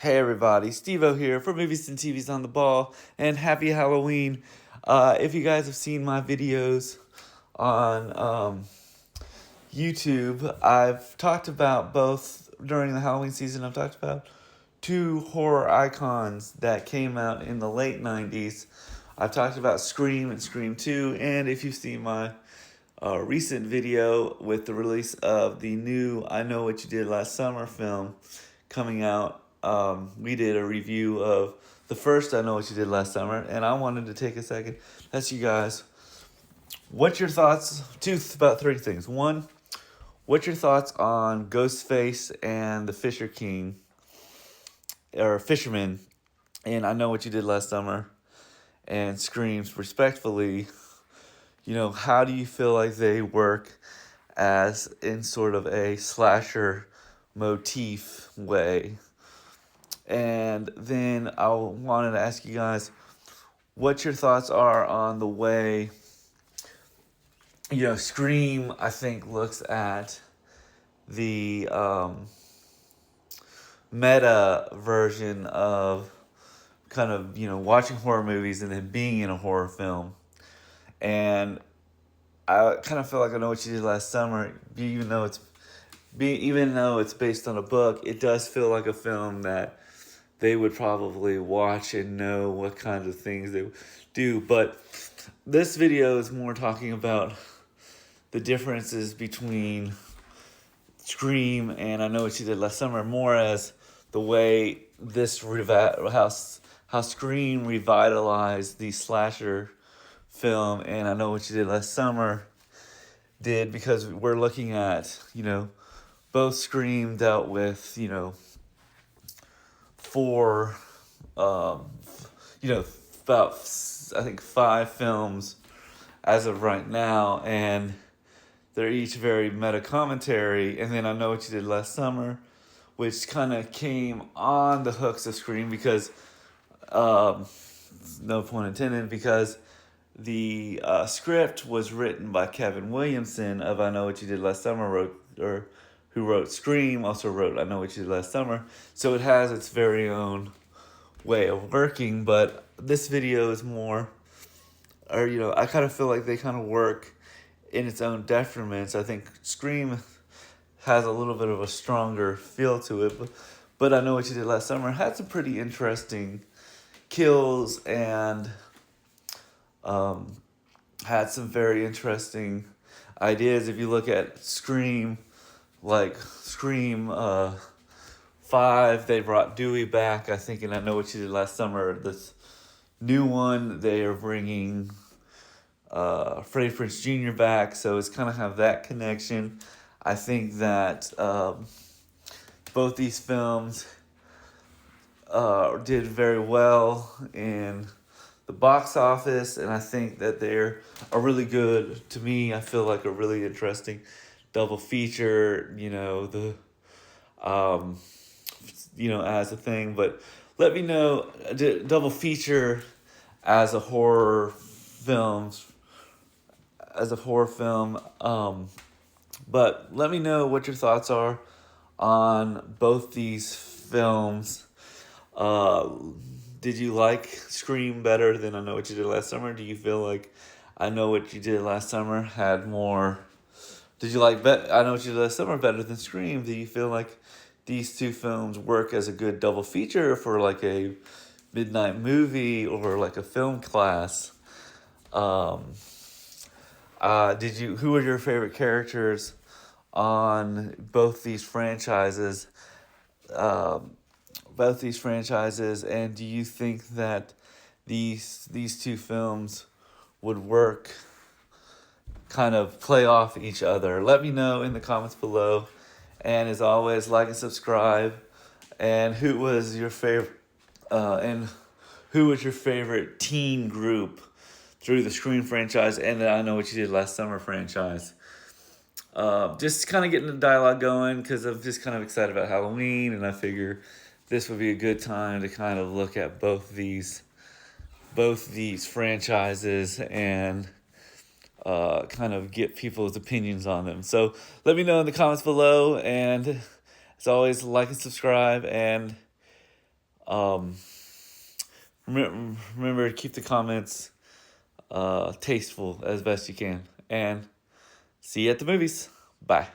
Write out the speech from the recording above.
Hey everybody, Steve-O here for Movies and TVs on the Ball, and happy Halloween. If you guys have seen my videos on YouTube, I've talked about both during the Halloween season. I've talked about two horror icons that came out in the late 90s. I've talked about Scream and Scream 2, and if you've seen my recent video with the release of the new I Know What You Did Last Summer film coming out, we did a review of the first I Know What You Did Last Summer, and I wanted to take a second to ask you guys, what's your thoughts? About three things. One, what's your thoughts on Ghostface and the Fisher King, or Fisherman, and I Know What You Did Last Summer, and Screams, respectfully? How do you feel like they work as in sort of a slasher motif way? And then I wanted to ask you guys what your thoughts are on the way, Scream, I think, looks at the meta version of kind of, watching horror movies and then being in a horror film. And I kind of feel like I Know What You Did Last Summer, even though it's based on a book, it does feel like a film that they would probably watch and know what kinds of things they do. But this video is more talking about the differences between Scream and I Know What You Did Last Summer, more as the way how Scream revitalized the slasher film and I Know What You Did Last Summer did, because we're looking at, both Scream dealt with, four, about, I think, 5 films as of right now, and they're each very meta commentary. And then I Know What You Did Last Summer, which kind of came on the hooks of Scream because, no pun intended, because the script was written by Kevin Williamson of I Know What You Did Last Summer, who wrote Scream, also wrote I Know What You Did Last Summer. So it has its very own way of working, but this video is more, I kind of feel like they kind of work in its own detriments. I think Scream has a little bit of a stronger feel to it, but I Know What You Did Last Summer had some pretty interesting kills and had some very interesting ideas. If you look at Scream, like Scream 5, they brought Dewey back, I think, and I Know What You Did Last Summer. This new one, they are bringing Freddie Prinze Jr. back, so it's kind of have that connection. I think that both these films did very well in the box office, and I think that they're a really good, to me, I feel like a really interesting double feature, as a thing. But let me know, double feature as a horror film, but let me know what your thoughts are on both these films. Did you like Scream better than I Know What You Did Last Summer? Do you feel like I Know What You Did Last Summer had more? Did you like I Know What You Did Last Summer better than Scream? Do you feel like these two films work as a good double feature for like a midnight movie or like a film class? Who were your favorite characters on both these franchises? And do you think that these two films would work, kind of play off each other? Let me know in the comments below, and as always, like and subscribe. And who was your favorite teen group through the Scream franchise and the I Know What You Did Last Summer franchise? Just kind of getting the dialogue going, because I'm just kind of excited about Halloween, and I figure this would be a good time to kind of look at both these franchises and kind of get people's opinions on them. So let me know in the comments below, and as always, like and subscribe, and Um, remember to keep the comments tasteful as best you can. And see you at the movies. Bye.